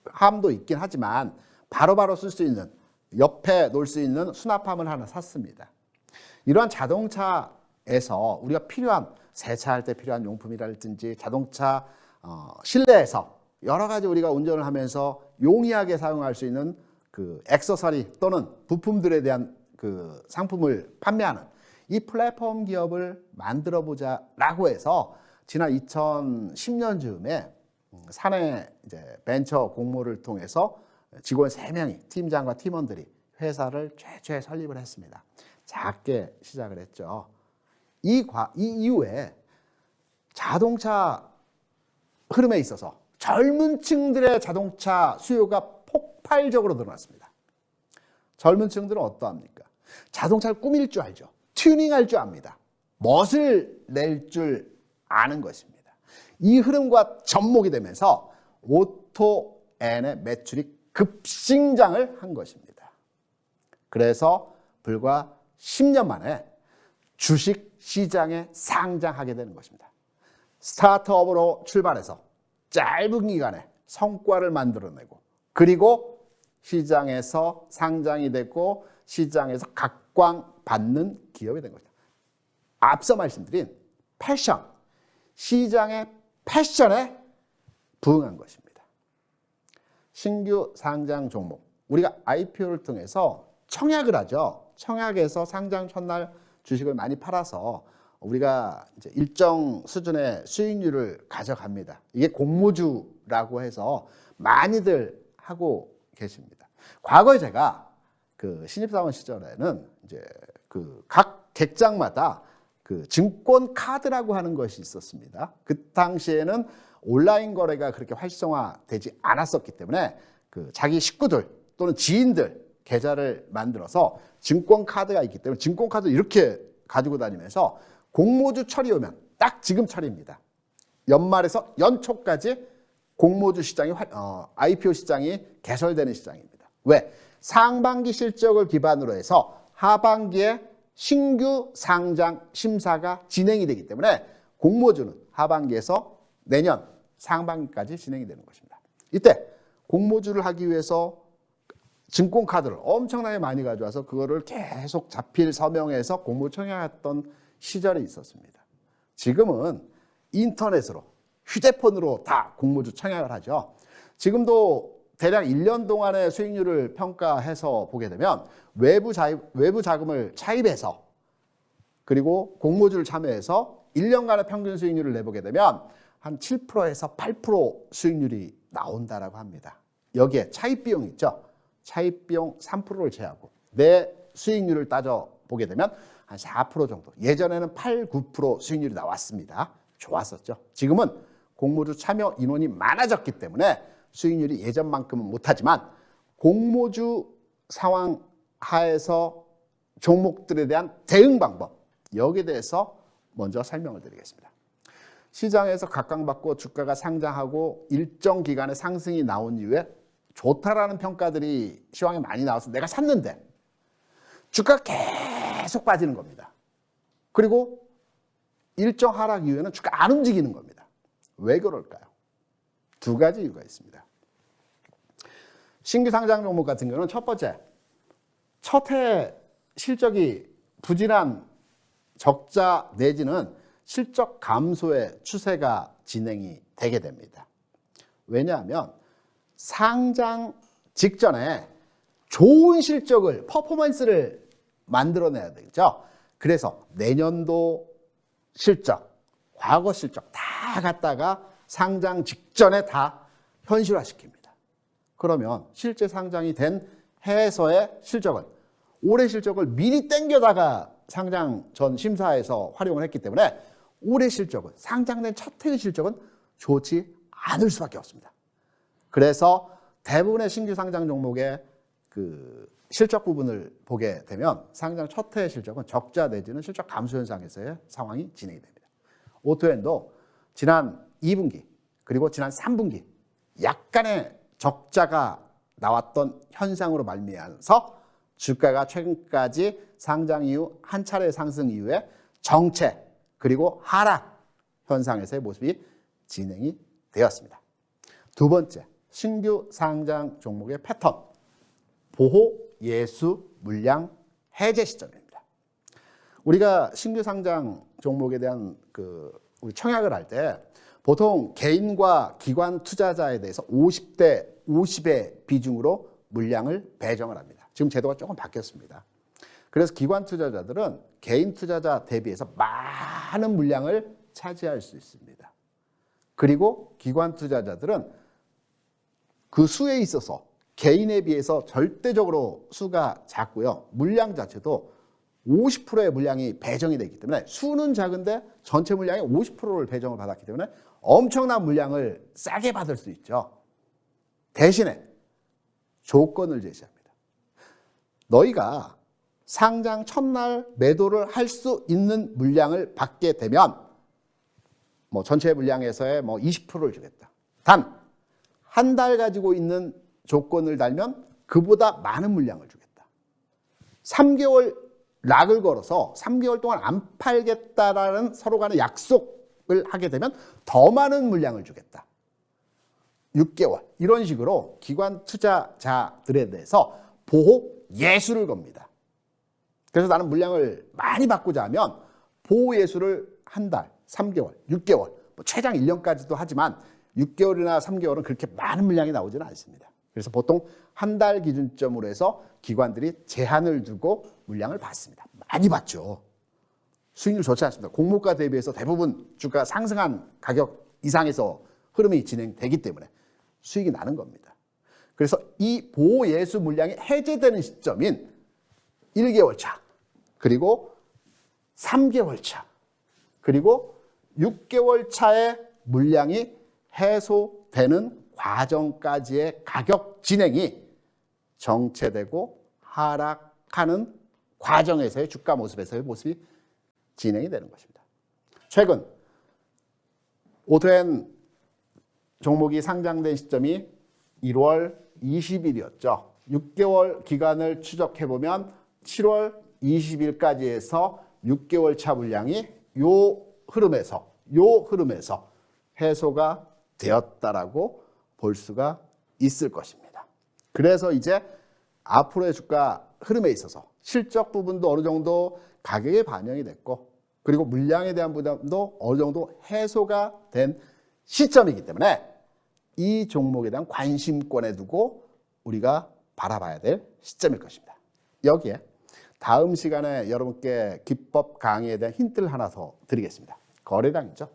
함도 있긴 하지만 바로바로 쓸 수 있는 옆에 놓을 수 있는 수납함을 하나 샀습니다. 이러한 자동차에서 우리가 필요한 세차할 때 필요한 용품이랄지 자동차 실내에서 여러 가지 우리가 운전을 하면서 용이하게 사용할 수 있는 그 액세서리 또는 부품들에 대한 그 상품을 판매하는 이 플랫폼 기업을 만들어 보자라고 해서 지난 2010년 즈음에 사내 이제 벤처 공모를 통해서 직원 3명이 팀장과 팀원들이 회사를 최초에 설립을 했습니다. 작게 시작을 했죠. 이 이후에 자동차 흐름에 있어서 젊은 층들의 자동차 수요가 폭발적으로 늘어났습니다. 젊은 층들은 어떠합니까? 자동차를 꾸밀 줄 알죠. 튜닝할 줄 압니다. 멋을 낼 줄 아는 것입니다. 이 흐름과 접목이 되면서 오토엔의 매출이 급승장을 한 것입니다. 그래서 불과 10년 만에 주식 시장에 상장하게 되는 것입니다. 스타트업으로 출발해서 짧은 기간에 성과를 만들어내고 그리고 시장에서 상장이 되고 시장에서 각광받는 기업이 된 것입니다. 앞서 말씀드린 패션, 시장의 패션에 부응한 것입니다. 신규 상장 종목, 우리가 IPO를 통해서 청약을 하죠. 청약에서 상장 첫날 주식을 많이 팔아서 우리가 이제 일정 수준의 수익률을 가져갑니다. 이게 공모주라고 해서 많이들 하고 계십니다. 과거에 제가 그 신입사원 시절에는 이제 그 각 객장마다 그 증권 카드라고 하는 것이 있었습니다. 그 당시에는 온라인 거래가 그렇게 활성화되지 않았었기 때문에 그 자기 식구들 또는 지인들 계좌를 만들어서 증권카드가 있기 때문에 증권카드 이렇게 가지고 다니면서 공모주 철이 오면 딱 지금 철입니다. 연말에서 연초까지 공모주 시장이 IPO 시장이 개설되는 시장입니다. 왜? 상반기 실적을 기반으로 해서 하반기에 신규 상장 심사가 진행이 되기 때문에 공모주는 하반기에서 내년 상반기까지 진행이 되는 것입니다. 이때 공모주를 하기 위해서 증권카드를 엄청나게 많이 가져와서 그거를 계속 자필 서명해서 공모 청약했던 시절이 있었습니다. 지금은 인터넷으로 휴대폰으로 다 공모주 청약을 하죠. 지금도 대략 1년 동안의 수익률을 평가해서 보게 되면 외부 자금을 차입해서 그리고 공모주를 참여해서 1년간의 평균 수익률을 내보게 되면 한 7%에서 8% 수익률이 나온다라고 합니다. 여기에 차입 비용 있죠. 차입 비용 3%를 제하고 내 수익률을 따져보게 되면 한 4% 정도. 예전에는 8, 9% 수익률이 나왔습니다. 좋았었죠. 지금은 공모주 참여 인원이 많아졌기 때문에 수익률이 예전만큼은 못하지만 공모주 상황 하에서 종목들에 대한 대응 방법, 여기에 대해서 먼저 설명을 드리겠습니다. 시장에서 각광받고 주가가 상장하고 일정 기간의 상승이 나온 이후에 좋다라는 평가들이 시황에 많이 나와서 내가 샀는데 주가가 계속 빠지는 겁니다. 그리고 일정 하락 이후에는 주가 안 움직이는 겁니다. 왜 그럴까요? 두 가지 이유가 있습니다. 신규 상장 종목 같은 경우는 첫 번째, 첫 해 실적이 부진한 적자 내지는 실적 감소의 추세가 진행이 되게 됩니다. 왜냐하면 상장 직전에 좋은 실적을, 퍼포먼스를 만들어내야 되죠. 그래서 내년도 실적, 과거 실적 다 갖다가 상장 직전에 다 현실화시킵니다. 그러면 실제 상장이 된 해에서의 실적을, 올해 실적을 미리 땡겨다가 상장 전 심사에서 활용을 했기 때문에 올해 실적은, 상장된 첫 해의 실적은 좋지 않을 수밖에 없습니다. 그래서 대부분의 신규 상장 종목의 그 실적 부분을 보게 되면 상장 첫 해의 실적은 적자 내지는 실적 감소 현상에서의 상황이 진행이 됩니다. 오토엔도 지난 2분기 그리고 지난 3분기 약간의 적자가 나왔던 현상으로 말미암아서 주가가 최근까지 상장 이후 한 차례 상승 이후에 정체 그리고 하락 현상에서의 모습이 진행이 되었습니다. 두 번째, 신규 상장 종목의 패턴, 보호, 예수, 물량, 해제 시점입니다. 우리가 신규 상장 종목에 대한 우리 청약을 할 때 보통 개인과 기관 투자자에 대해서 50대 50의 비중으로 물량을 배정을 합니다. 지금 제도가 조금 바뀌었습니다. 그래서 기관 투자자들은 개인 투자자 대비해서 많은 물량을 차지할 수 있습니다. 그리고 기관 투자자들은 그 수에 있어서 개인에 비해서 절대적으로 수가 작고요. 물량 자체도 50%의 물량이 배정이 되기 때문에 수는 작은데 전체 물량의 50%를 배정을 받았기 때문에 엄청난 물량을 싸게 받을 수 있죠. 대신에 조건을 제시합니다. 너희가 상장 첫날 매도를 할 수 있는 물량을 받게 되면 전체 물량에서의 20%를 주겠다. 단 한 달 가지고 있는 조건을 달면 그보다 많은 물량을 주겠다. 3개월 락을 걸어서 3개월 동안 안 팔겠다라는 서로 간의 약속을 하게 되면 더 많은 물량을 주겠다. 6개월 이런 식으로 기관 투자자들에 대해서 보호 예수를 겁니다. 그래서 나는 물량을 많이 받고자 하면 보호 예수를 한 달, 3개월, 6개월, 최장 1년까지도 하지만 6개월이나 3개월은 그렇게 많은 물량이 나오지는 않습니다. 그래서 보통 한 달 기준점으로 해서 기관들이 제한을 두고 물량을 받습니다. 많이 받죠. 수익률 좋지 않습니다. 공모가 대비해서 대부분 주가 상승한 가격 이상에서 흐름이 진행되기 때문에 수익이 나는 겁니다. 그래서 이 보호 예수 물량이 해제되는 시점인 1개월 차, 그리고 3개월 차, 그리고 6개월 차의 물량이 해소되는 과정까지의 가격 진행이 정체되고 하락하는 과정에서의 주가 모습에서의 모습이 진행이 되는 것입니다. 최근 오토엔 종목이 상장된 시점이 1월 20일이었죠. 6개월 기간을 추적해보면 7월 20일까지 해서 6개월 차 물량이 요 흐름에서 해소가 되었다라고 볼 수가 있을 것입니다. 그래서 이제 앞으로의 주가 흐름에 있어서 실적 부분도 어느 정도 가격에 반영이 됐고, 그리고 물량에 대한 부담도 어느 정도 해소가 된 시점이기 때문에 이 종목에 대한 관심권에 두고 우리가 바라봐야 될 시점일 것입니다. 여기에 다음 시간에 여러분께 기법 강의에 대한 힌트를 하나 더 드리겠습니다. 거래량이죠.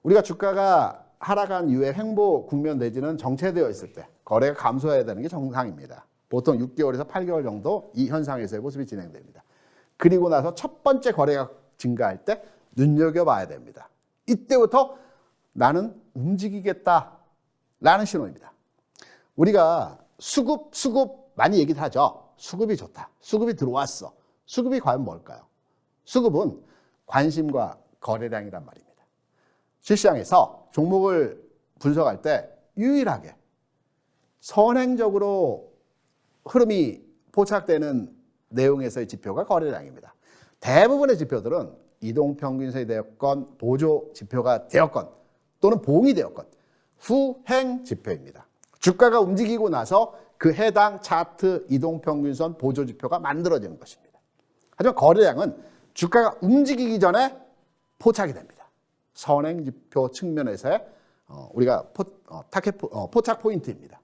우리가 주가가 하락한 이후에 횡보 국면 내지는 정체되어 있을 때 거래가 감소해야 되는 게 정상입니다. 보통 6개월에서 8개월 정도 이 현상에서의 모습이 진행됩니다. 그리고 나서 첫 번째 거래가 증가할 때 눈여겨봐야 됩니다. 이때부터 나는 움직이겠다라는 신호입니다. 우리가 수급 많이 얘기를 하죠. 수급이 좋다. 수급이 들어왔어. 수급이 과연 뭘까요? 수급은 관심과 거래량이란 말입니다. 시장에서 종목을 분석할 때 유일하게 선행적으로 흐름이 포착되는 내용에서의 지표가 거래량입니다. 대부분의 지표들은 이동평균선이 되었건 보조 지표가 되었건 또는 봉이 되었건 후행 지표입니다. 주가가 움직이고 나서 그 해당 차트 이동평균선 보조 지표가 만들어지는 것입니다. 하지만 거래량은 주가가 움직이기 전에 포착이 됩니다. 선행 지표 측면에서의 우리가 포착 포인트입니다.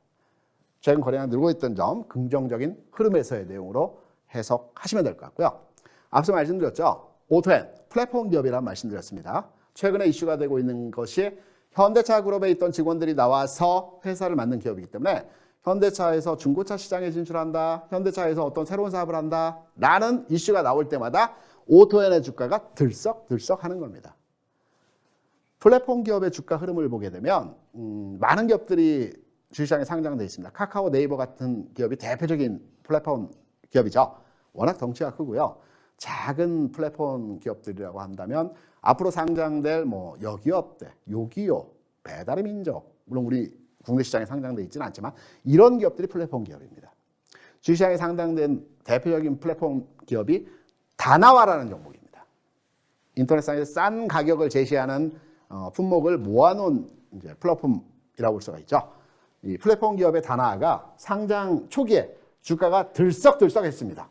최근 거래량 늘고 있던 점 긍정적인 흐름에서의 내용으로 해석하시면 될 것 같고요. 앞서 말씀드렸죠. 오토엔 플랫폼 기업이라는 말씀드렸습니다. 최근에 이슈가 되고 있는 것이 현대차 그룹에 있던 직원들이 나와서 회사를 만든 기업이기 때문에 현대차에서 중고차 시장에 진출한다, 현대차에서 어떤 새로운 사업을 한다 라는 이슈가 나올 때마다 오토엔의 주가가 들썩들썩 하는 겁니다. 플랫폼 기업의 주가 흐름을 보게 되면 많은 기업들이 주시장에 상장되어 있습니다. 카카오, 네이버 같은 기업이 대표적인 플랫폼 기업이죠. 워낙 덩치가 크고요. 작은 플랫폼 기업들이라고 한다면 앞으로 상장될 여기업대, 요기요, 배달의 민족, 물론 우리 국내 시장에 상장되어 있지는 않지만 이런 기업들이 플랫폼 기업입니다. 주시장에 상장된 대표적인 플랫폼 기업이 다나와라는 종목입니다. 인터넷상에서 싼 가격을 제시하는 품목을 모아놓은 이제 플랫폼이라고 볼 수가 있죠. 이 플랫폼 기업의 다나와가 상장 초기에 주가가 들썩들썩했습니다.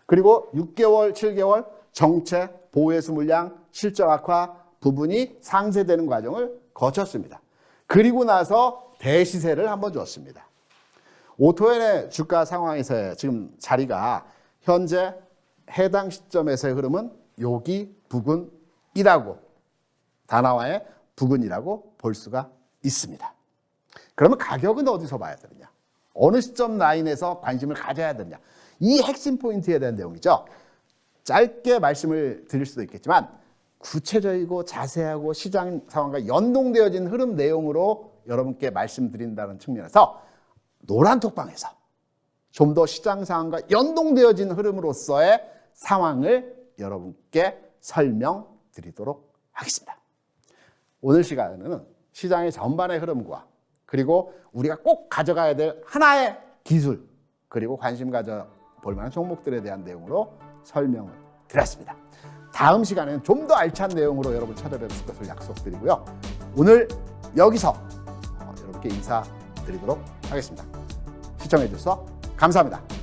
그리고 6개월, 7개월 정체, 보호회수 물량, 실적 악화 부분이 상쇄되는 과정을 거쳤습니다. 그리고 나서 대시세를 한번 줬습니다. 오토엔의 주가 상황에서의 지금 자리가 현재 해당 시점에서의 흐름은 여기 부근이라고, 다나와의 부근이라고 볼 수가 있습니다. 그러면 가격은 어디서 봐야 되느냐? 어느 시점 라인에서 관심을 가져야 되느냐? 이 핵심 포인트에 대한 내용이죠. 짧게 말씀을 드릴 수도 있겠지만 구체적이고 자세하고 시장 상황과 연동되어진 흐름 내용으로 여러분께 말씀드린다는 측면에서 노란톡방에서 좀 더 시장 상황과 연동되어진 흐름으로서의 상황을 여러분께 설명드리도록 하겠습니다. 오늘 시간에는 시장의 전반의 흐름과 그리고 우리가 꼭 가져가야 될 하나의 기술, 그리고 관심 가져볼 만한 종목들에 대한 내용으로 설명을 드렸습니다. 다음 시간에는 좀 더 알찬 내용으로 여러분 찾아뵙을 것을 약속드리고요. 오늘 여기서 여러분께 인사드리도록 하겠습니다. 시청해 주셔서 감사합니다.